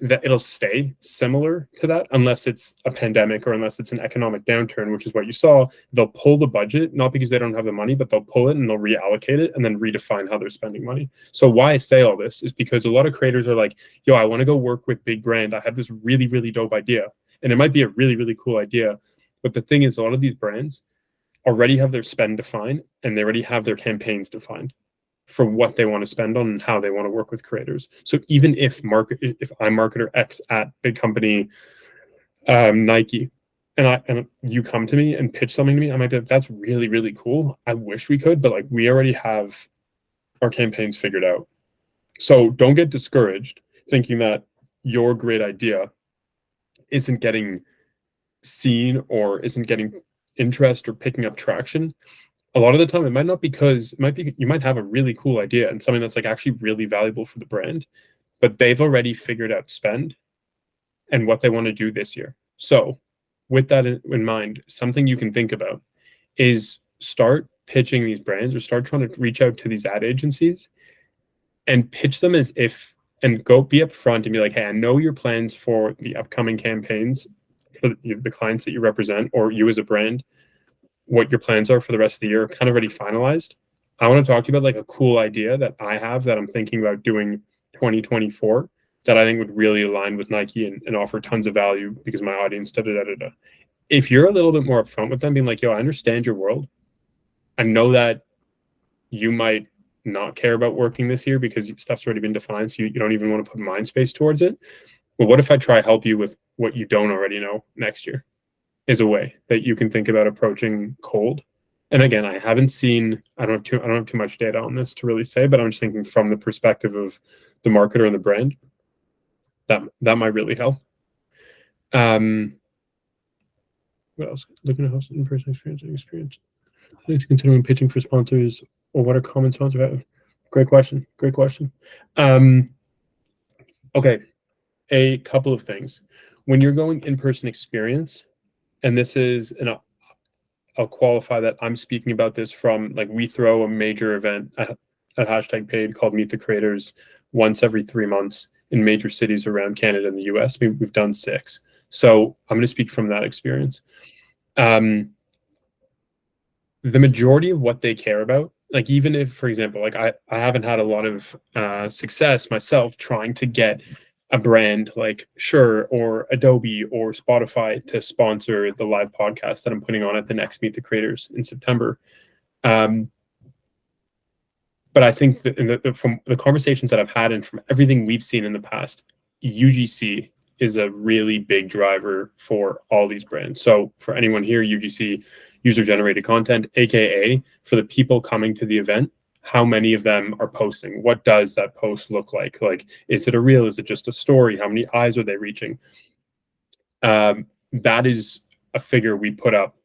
that it'll stay similar to that, unless it's a pandemic or unless it's an economic downturn, which is what you saw. They'll pull the budget, not because they don't have the money, but they'll pull it and they'll reallocate it and then redefine how they're spending money. So why I say all this is because a lot of creators are like, yo, I want to go work with big brand. I have this really, really dope idea. And it might be a really, really cool idea. But the thing is, a lot of these brands already have their spend defined and they already have their campaigns defined for what they want to spend on and how they want to work with creators. So even if I'm marketer X at big company Nike, and you come to me and pitch something to me, I might be like, that's really, really cool. I wish we could, but like we already have our campaigns figured out. So don't get discouraged thinking that your great idea isn't getting seen or isn't getting interest or picking up traction. A lot of the time it might not, because it might be, you might have a really cool idea and something that's like actually really valuable for the brand, but they've already figured out spend and what they want to do this year. So with that in mind, something you can think about is start pitching these brands, or start trying to reach out to these ad agencies and pitch them as if, and go be upfront and be like, hey, I know your plans for the upcoming campaigns for the clients that you represent, or you as a brand, what your plans are for the rest of the year, kind of already finalized. I want to talk to you about like a cool idea that I have that I'm thinking about doing 2024 that I think would really align with Nike and offer tons of value because my audience, da, da, da, da, da. If you're a little bit more upfront with them, being like, yo, I understand your world. I know that you might not care about working this year because stuff's already been defined, so you don't even want to put mind space towards it. But what if I try help you with what you don't already know next year? Is a way that you can think about approaching cold. And again, I don't have too much data on this to really say, but I'm just thinking from the perspective of the marketer and the brand, that might really help. What else? Looking to host in-person experience. Considering pitching for sponsors, or what are common sponsors? Great question. Okay, a couple of things. When you're going in-person experience, and this is, and I'll qualify that I'm speaking about this from, like, we throw a major event at Hashtag Paid called Meet the Creators once every 3 months in major cities around Canada and the US. We've done 6. So I'm going to speak from that experience. The majority of what they care about, like, even if, for example, like I haven't had a lot of success myself trying to get a brand like Shure or Adobe or Spotify to sponsor the live podcast that I'm putting on at the next Meet the Creators in September. But I think that from the conversations that I've had and from everything we've seen in the past, UGC is a really big driver for all these brands. So for anyone here, UGC, user-generated content, AKA for the people coming to the event, how many of them are posting? What does that post look like? Like, is it a reel? Is it just a story? How many eyes are they reaching? That is a figure we put up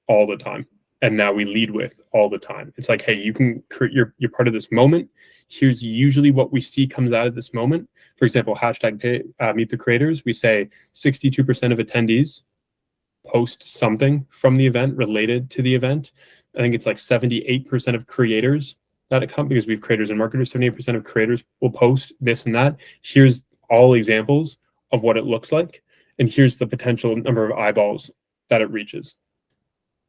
all the time. And now we lead with all the time. It's like, hey, you can create, you're part of this moment. Here's usually what we see comes out of this moment. For example, hashtag Meet the Creators, we say 62% of attendees post something from the event related to the event. I think it's like 78% of creators that come, because we have creators and marketers, 78% of creators will post this and that. Here's all examples of what it looks like. And here's the potential number of eyeballs that it reaches.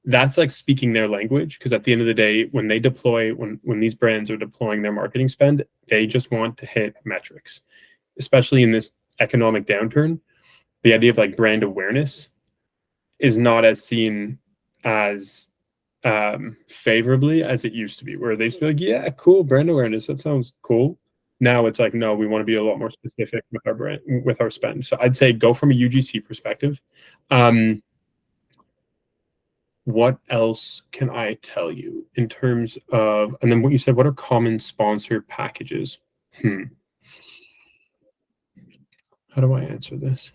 That's like speaking their language, because at the end of the day, when they deploy, when these brands are deploying their marketing spend, they just want to hit metrics, especially in this economic downturn. The idea of like brand awareness is not as seen as favorably as it used to be, where they used to be like, yeah, cool, brand awareness, that sounds cool. Now it's like, no, we want to be a lot more specific with our brand, with our spend. So I'd say go from a UGC perspective. What else can I tell you in terms of, and then what you said, what are common sponsor packages? How do I answer this?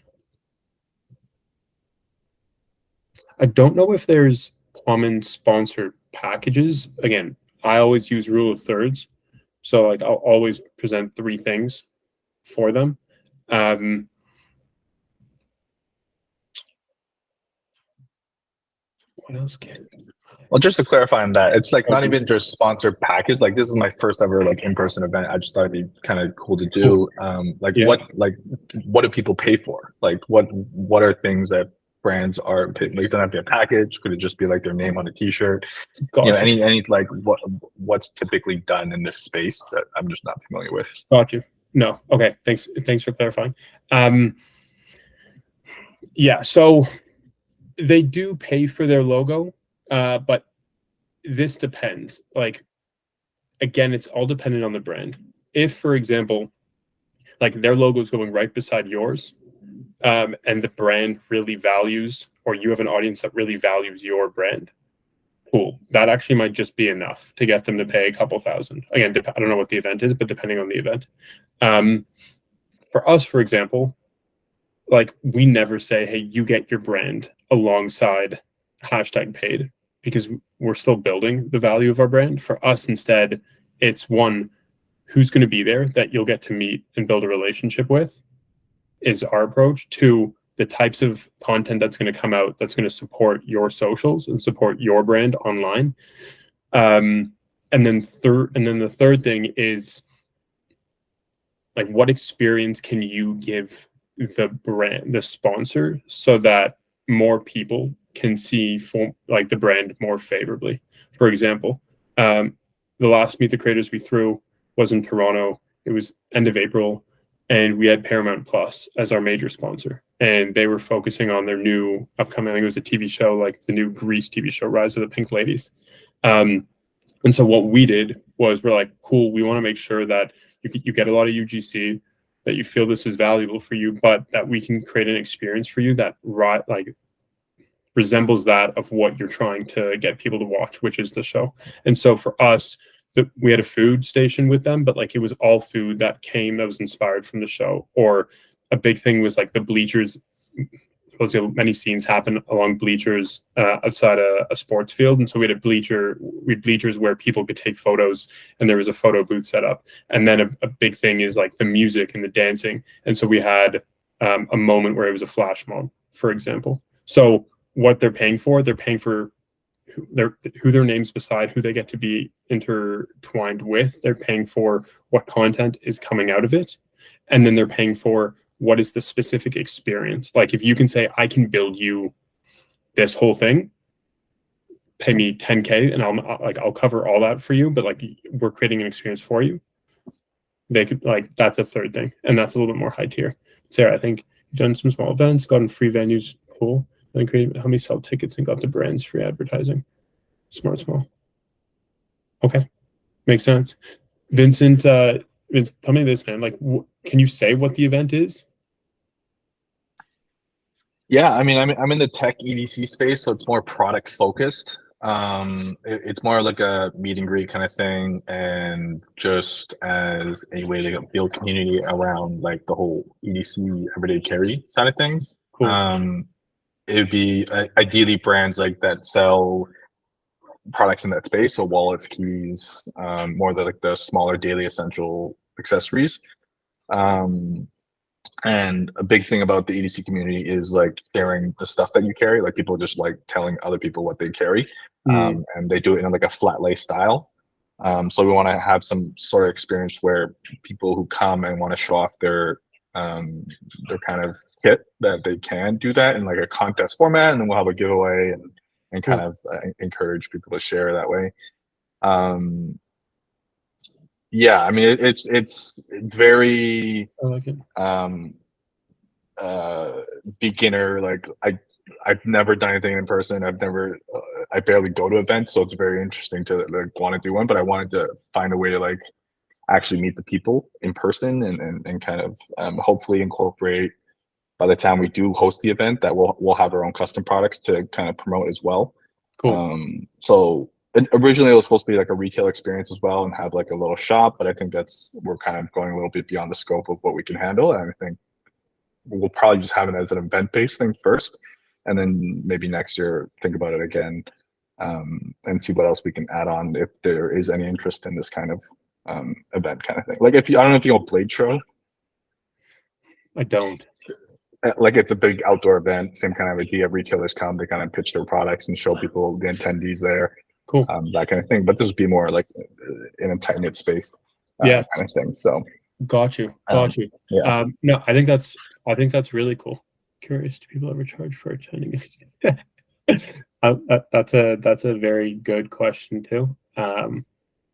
I don't know if there's common sponsor packages. Again, I always use rule of thirds. So like I'll always present 3 things for them. What else can? Well, just to clarify on that, it's like not even just sponsor package. Like, this is my first ever like in-person event. I just thought it'd be kind of cool to do. What do people pay for? Like, what are things that brands are paying? Like, it doesn't have to be a package. Could it just be like their name on a t-shirt? Gotcha. You know, any like what's typically done in this space that I'm just not familiar with. Got you. No. Okay. Thanks for clarifying. Yeah. So they do pay for their logo, but this depends. Like, again, it's all dependent on the brand. If, for example, like their logo is going right beside yours, and the brand really values, or you have an audience that really values your brand, cool. That actually might just be enough to get them to pay a couple thousand. Again, I don't know what the event is, but depending on the event. For us, for example, like we never say, hey, you get your brand alongside #paid, because we're still building the value of our brand. For us, instead, it's one, who's going to be there that you'll get to meet and build a relationship with is our approach. Two, the types of content that's going to come out that's going to support your socials and support your brand online. And then the third thing is, like, what experience can you give the brand, the sponsor, so that more people can see like the brand more favorably. For example, the last Meet the Creators we threw was in Toronto. It was end of April, and we had Paramount Plus as our major sponsor, and they were focusing on their new upcoming, I think it was a TV show, like the new Grease TV show, Rise of the Pink Ladies. And so what we did was, we're like, cool, we want to make sure that you get a lot of UGC, that you feel this is valuable for you, but that we can create an experience for you that like resembles that of what you're trying to get people to watch, which is the show. And so for us, we had a food station with them, but like it was all food that was inspired from the show. Or a big thing was like the bleachers. Supposedly many scenes happen along bleachers outside a sports field, and so we had bleachers where people could take photos, and there was a photo booth set up. And then a big thing is like the music and the dancing, and so we had a moment where it was a flash mob, for example. So what they're paying for who their names beside, who they get to be intertwined with. They're paying for what content is coming out of it, and then they're paying for what is the specific experience. Like if you can say, I can build you this whole thing, pay me $10K and I'll cover all that for you, but like we're creating an experience for you. They could, like, that's a third thing, and that's a little bit more high tier. Sarah, I think you've done some small events, gotten free venues, cool. And created how many sell tickets and got the brands free advertising. Small. Okay, makes sense. Vincent, tell me this, man. Like, can you say what the event is? Yeah, I mean, I'm in the tech EDC space, so it's more product focused. It's more like a meet and greet kind of thing, and just as a way to build community around like the whole EDC everyday carry side of things. Cool. It would be ideally brands like that sell products in that space, so wallets, keys, more the smaller daily essential accessories. And a big thing about the EDC community is like sharing the stuff that you carry. Like people just like telling other people what they carry, and they do it in like a flat lay style. So we want to have some sort of experience where people who come and want to show off their kind of kit, that they can do that in like a contest format, and then we'll have a giveaway and kind of encourage people to share that way. Yeah, I mean it's very I like it. Beginner. Like I've never done anything in person. I barely go to events, so it's very interesting to like want to do one. But I wanted to find a way to like actually meet the people in person and kind of hopefully incorporate, by the time we do host the event, that we'll have our own custom products to kind of promote as well. Cool. So originally it was supposed to be like a retail experience as well and have like a little shop, but I think we're kind of going a little bit beyond the scope of what we can handle. And I think we'll probably just have it as an event-based thing first, and then maybe next year think about it again, and see what else we can add on if there is any interest in this kind of event kind of thing. Like I don't know if you know Blade Show. I don't. Like it's a big outdoor event, same kind of idea. Retailers come, they kind of pitch their products and show people, the attendees there. Cool. That kind of thing. But this would be more like in a tight knit space, kind of thing. So got you. Yeah. No, I think that's really cool. Curious, do people ever charge for attending? That's a very good question too. Okay,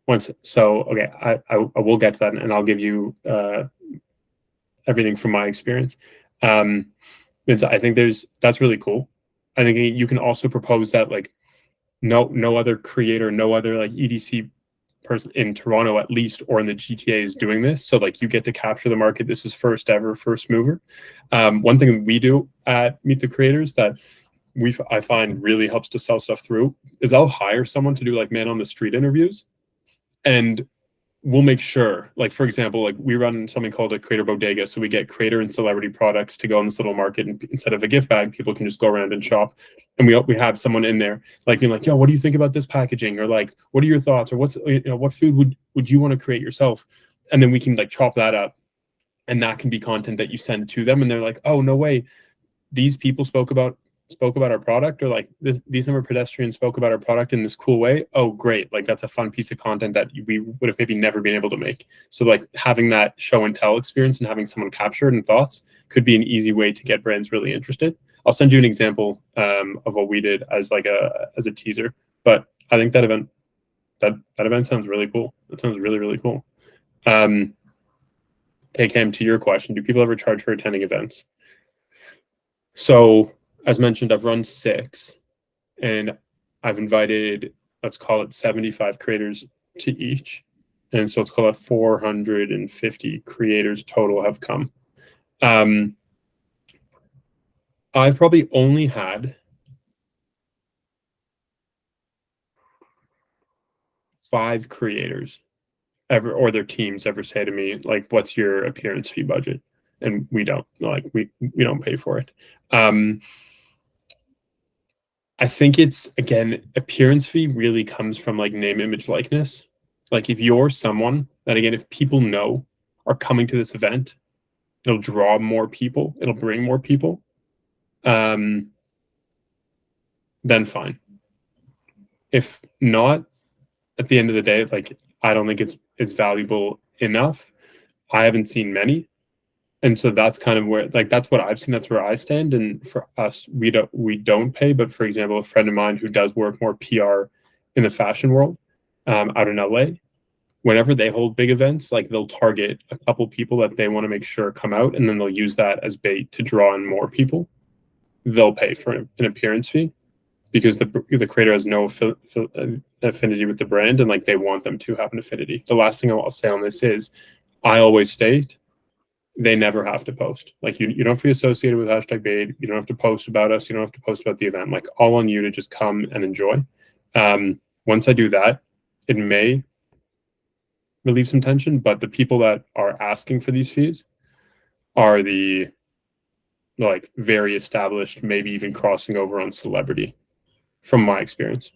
I will get to that, and I'll give you everything from my experience. And so I think that's really cool. I think you can also propose that like no other creator, no other like EDC person in Toronto at least, or in the GTA is doing this. So like you get to capture the market. This is first mover. One thing we do at Meet the Creators that I find really helps to sell stuff through is I'll hire someone to do like man on the street interviews, and we'll make sure, like for example, like we run something called a creator bodega, so we get creator and celebrity products to go in this little market, and instead of a gift bag, people can just go around and shop. And we have someone in there like being like, yo, what do you think about this packaging, or like what are your thoughts, or what's, you know, what food would you want to create yourself? And then we can like chop that up, and that can be content that you send to them, and they're like, oh no way, these people spoke about our product, or like these number of pedestrians spoke about our product in this cool way. Oh great, like that's a fun piece of content that we would have maybe never been able to make. So like having that show and tell experience and having someone capture it in thoughts could be an easy way to get brands really interested. I'll send you an example of what we did as like as a teaser, but I think that event sounds really cool. That sounds really, really cool. Okay, Cam, to your question, do people ever charge for attending events? So as mentioned, I've run 6, and I've invited, let's call it 75 creators to each. And so let's call it 450 creators total have come. I've probably only had 5 creators ever, or their teams ever say to me, like, what's your appearance fee budget? And we don't, like, we don't pay for it. I think it's, again, appearance fee really comes from like name, image, likeness. Like if you're someone that, again, if people know are coming to this event, it'll draw more people, it'll bring more people, then fine. If not, at the end of the day, like I don't think it's valuable enough. I haven't seen many. And so that's kind of where, like, that's what I've seen. That's where I stand. And for us, we don't pay. But for example, a friend of mine who does work more PR in the fashion world, out in LA, whenever they hold big events, like they'll target a couple people that they want to make sure come out, and then they'll use that as bait to draw in more people. They'll pay for an appearance fee because the creator has no affinity with the brand, and like they want them to have an affinity. The last thing I'll say on this is, I always state, they never have to post. Like you don't have to be associated with #Bade. You don't have to post about us. You don't have to post about the event. Like all on you to just come and enjoy. Once I do that, it may relieve some tension, but the people that are asking for these fees are the like very established, maybe even crossing over on celebrity, from my experience.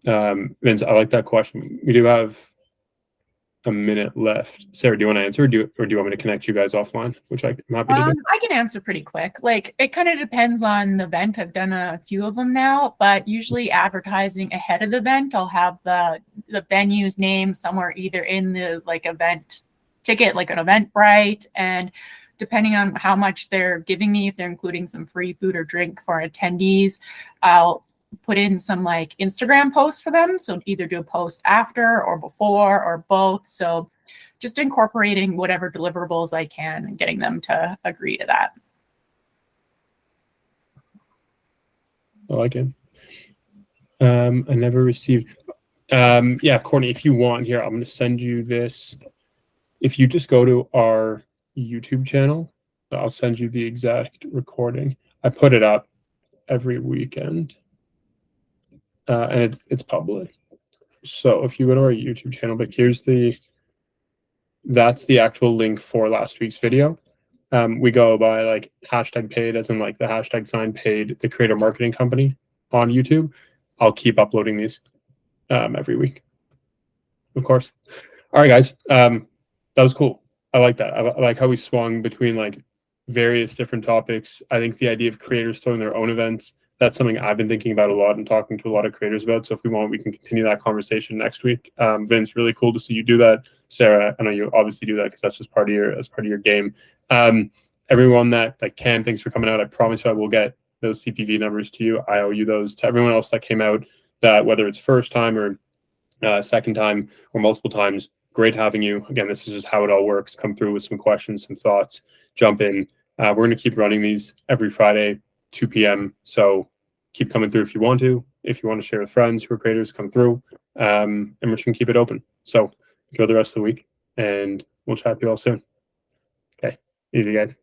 Vince, I like that question. We do have a minute left. Sarah, do you want to answer, or do you want me to connect you guys offline? Which I'm happy to do. I can answer pretty quick. Like it kind of depends on the event. I've done a few of them now, but usually advertising ahead of the event, I'll have the venue's name somewhere either in the like event ticket, like an Eventbrite, and depending on how much they're giving me, if they're including some free food or drink for attendees, I'll put in some like Instagram posts for them. So either do a post after or before or both. So just incorporating whatever deliverables I can and getting them to agree to that. I like it. I never received. Yeah, Courtney, if you want, here, I'm going to send you this. If you just go to our YouTube channel, I'll send you the exact recording. I put it up every weekend. And it's public. So if you go to our YouTube channel, but that's the actual link for last week's video. We go by like #paid, as in like the hashtag sign paid, the creator marketing company on YouTube. I'll keep uploading these every week, of course. All right, guys. That was cool. I like that. I like how we swung between like various different topics. I think the idea of creators throwing their own events, that's something I've been thinking about a lot and talking to a lot of creators about. So if we want, we can continue that conversation next week. Vince, really cool to see you do that. Sarah, I know you obviously do that because that's just part of your game. Everyone that like Cam, thanks for coming out. I promise you I will get those CPV numbers to you. I owe you those. To everyone else that came out, that whether it's first time or second time or multiple times, great having you. Again, this is just how it all works. Come through with some questions, some thoughts, jump in. We're going to keep running these every Friday, 2 p.m. So keep coming through if you want to. If you want to share with friends who are creators, come through. And we're just going to keep it open. So enjoy the rest of the week, and we'll chat to you all soon. Okay. Easy, guys.